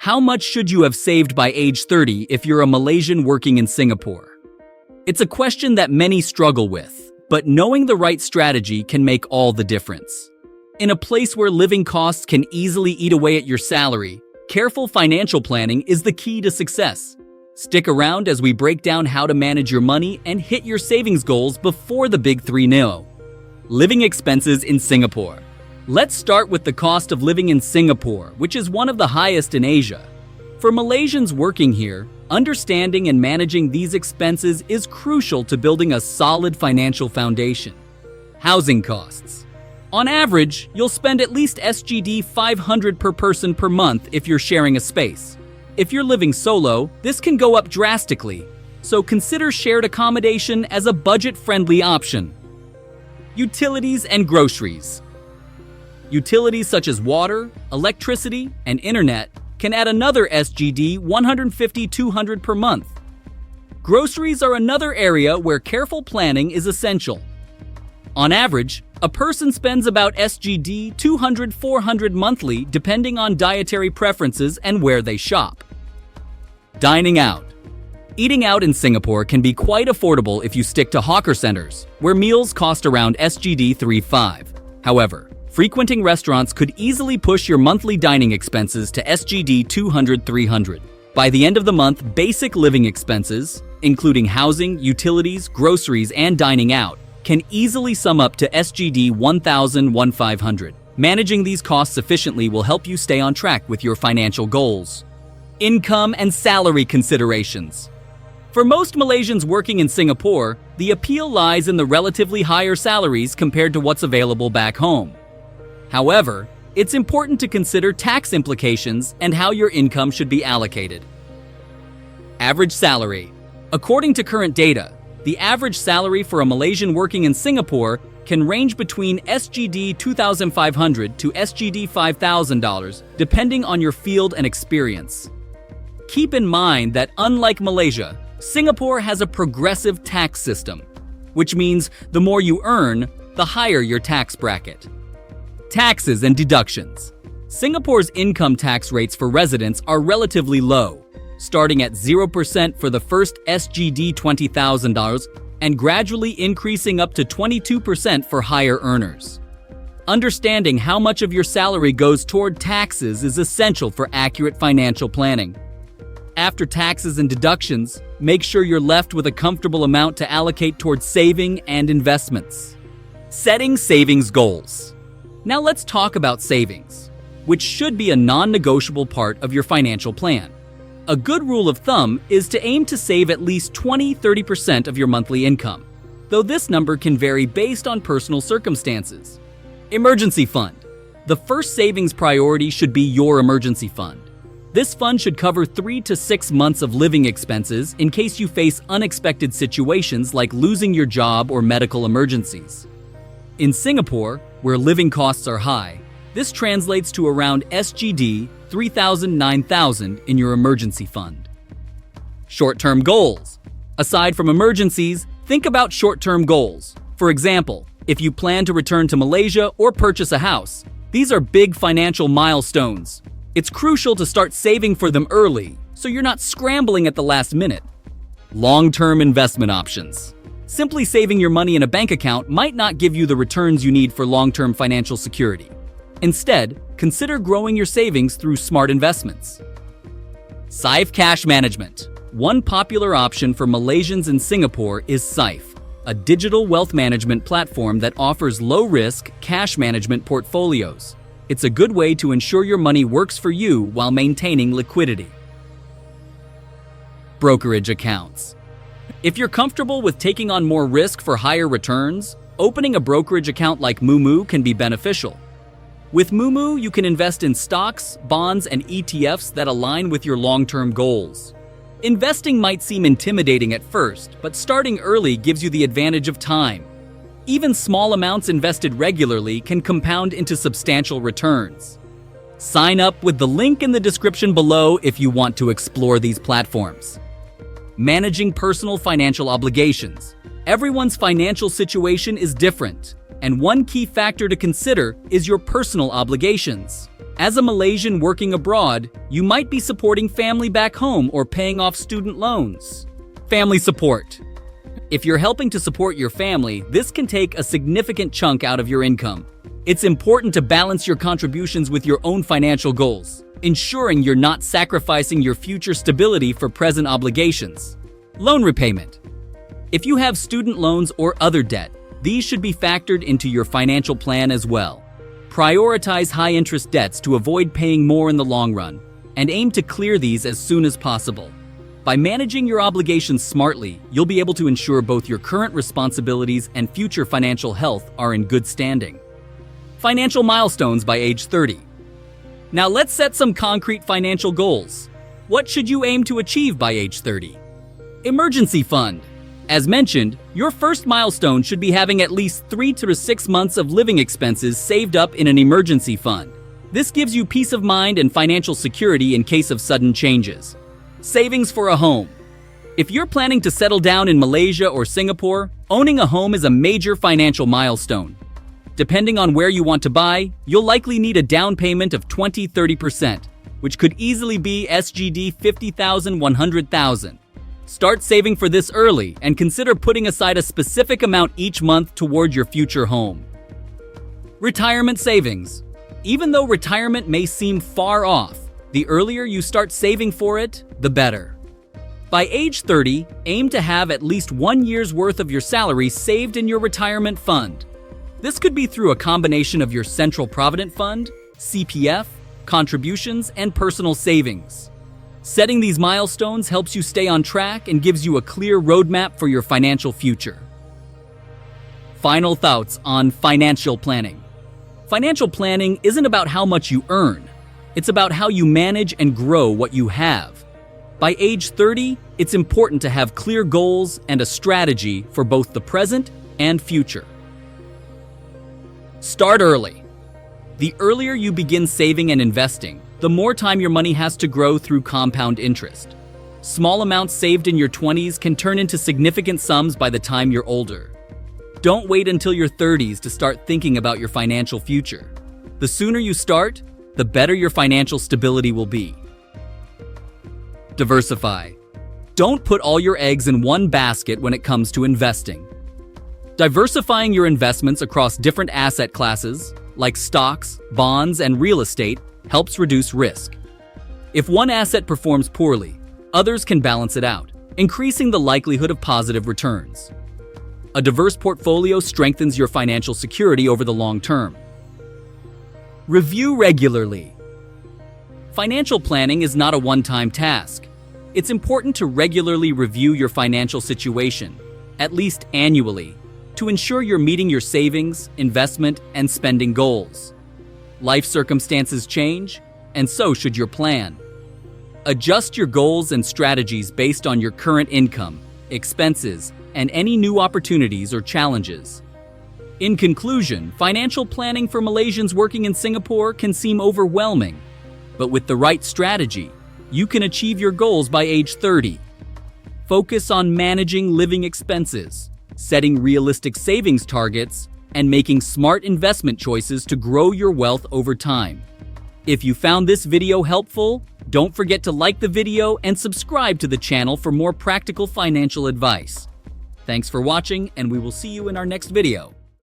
How much should you have saved by age 30 if you're a Malaysian working in Singapore? It's a question that many struggle with, but knowing the right strategy can make all the difference. In a place where living costs can easily eat away at your salary, careful financial planning is the key to success. Stick around as we break down how to manage your money and hit your savings goals before the big 3-0. Living expenses in Singapore. Let's start with the cost of living in Singapore, which is one of the highest in Asia. For Malaysians working here, understanding and managing these expenses is crucial to building a solid financial foundation. Housing costs. On average, you'll spend at least SGD 500 per person per month if you're sharing a space. If you're living solo, this can go up drastically, so consider shared accommodation as a budget-friendly option. Utilities and groceries. Utilities such as water, electricity, and internet can add another SGD 150-200 per month. Groceries are another area where careful planning is essential. On average, a person spends about SGD 200-400 monthly depending on dietary preferences and where they shop. Dining out. Eating out in Singapore can be quite affordable if you stick to hawker centers, where meals cost around SGD 3-5. However, frequenting restaurants could easily push your monthly dining expenses to SGD 200-300. By the end of the month, basic living expenses, including housing, utilities, groceries, and dining out, can easily sum up to SGD 1,000-1,500. Managing these costs efficiently will help you stay on track with your financial goals. Income and salary considerations. For most Malaysians working in Singapore, the appeal lies in the relatively higher salaries compared to what's available back home. However, it's important to consider tax implications and how your income should be allocated. Average salary. According to current data, the average salary for a Malaysian working in Singapore can range between SGD 2,500 to SGD $5,000, depending on your field and experience. Keep in mind that unlike Malaysia, Singapore has a progressive tax system, which means the more you earn, the higher your tax bracket. Taxes and deductions. Singapore's income tax rates for residents are relatively low, starting at 0% for the first SGD $20,000 and gradually increasing up to 22% for higher earners. Understanding how much of your salary goes toward taxes is essential for accurate financial planning. After taxes and deductions, make sure you're left with a comfortable amount to allocate towards saving and investments. Setting savings goals. Now let's talk about savings, which should be a non-negotiable part of your financial plan. A good rule of thumb is to aim to save at least 20-30% of your monthly income, though this number can vary based on personal circumstances. Emergency fund. The first savings priority should be your emergency fund. This fund should cover 3 to 6 months of living expenses in case you face unexpected situations like losing your job or medical emergencies. In Singapore, where living costs are high, this translates to around SGD 3,000-9,000 in your emergency fund. Short-term goals. Aside from emergencies, think about short-term goals. For example, if you plan to return to Malaysia or purchase a house, these are big financial milestones. It's crucial to start saving for them early, so you're not scrambling at the last minute. Long-term investment options. Simply saving your money in a bank account might not give you the returns you need for long-term financial security. Instead, consider growing your savings through smart investments. Saif Cash Management. One popular option for Malaysians in Singapore is Saif, a digital wealth management platform that offers low-risk cash management portfolios. It's a good way to ensure your money works for you while maintaining liquidity. Brokerage accounts. If you're comfortable with taking on more risk for higher returns, opening a brokerage account like Moomoo can be beneficial. With Moomoo, you can invest in stocks, bonds, and ETFs that align with your long-term goals. Investing might seem intimidating at first, but starting early gives you the advantage of time. Even small amounts invested regularly can compound into substantial returns. Sign up with the link in the description below if you want to explore these platforms. Managing personal financial obligations. Everyone's financial situation is different, and one key factor to consider is your personal obligations. As a Malaysian working abroad, you might be supporting family back home or paying off student loans. Family support. If you're helping to support your family, this can take a significant chunk out of your income. It's important to balance your contributions with your own financial goals, ensuring you're not sacrificing your future stability for present obligations. Loan repayment. If you have student loans or other debt, these should be factored into your financial plan as well. Prioritize high-interest debts to avoid paying more in the long run, and aim to clear these as soon as possible. By managing your obligations smartly, you'll be able to ensure both your current responsibilities and future financial health are in good standing. Financial milestones by age 30. Now let's set some concrete financial goals. What should you aim to achieve by age 30? Emergency fund. As mentioned, your first milestone should be having at least 3 to 6 months of living expenses saved up in an emergency fund. This gives you peace of mind and financial security in case of sudden changes. Savings for a home. If you're planning to settle down in Malaysia or Singapore, owning a home is a major financial milestone. Depending on where you want to buy, you'll likely need a down payment of 20-30%, which could easily be SGD 50,000, 100,000. Start saving for this early and consider putting aside a specific amount each month toward your future home. Retirement savings. Even though retirement may seem far off, the earlier you start saving for it, the better. By age 30, aim to have at least 1 year's worth of your salary saved in your retirement fund. This could be through a combination of your Central Provident Fund, CPF, contributions, and personal savings. Setting these milestones helps you stay on track and gives you a clear roadmap for your financial future. Final thoughts on financial planning. Financial planning isn't about how much you earn. It's about how you manage and grow what you have. By age 30, it's important to have clear goals and a strategy for both the present and future. Start early. The earlier you begin saving and investing, the more time your money has to grow through compound interest. Small amounts saved in your 20s can turn into significant sums by the time you're older. Don't wait until your 30s to start thinking about your financial future. The sooner you start, the better your financial stability will be. Diversify. Don't put all your eggs in one basket when it comes to investing. Diversifying your investments across different asset classes, like stocks, bonds, and real estate, helps reduce risk. If one asset performs poorly, others can balance it out, increasing the likelihood of positive returns. A diverse portfolio strengthens your financial security over the long term. Review regularly. Financial planning is not a one-time task. It's important to regularly review your financial situation, at least annually, to ensure you're meeting your savings, investment, and spending goals. Life circumstances change, and so should your plan. Adjust your goals and strategies based on your current income, expenses, and any new opportunities or challenges. In conclusion, financial planning for Malaysians working in Singapore can seem overwhelming, but with the right strategy, you can achieve your goals by age 30. Focus on managing living expenses, setting realistic savings targets, and making smart investment choices to grow your wealth over time. If you found this video helpful, don't forget to like the video and subscribe to the channel for more practical financial advice. Thanks for watching, and we will see you in our next video.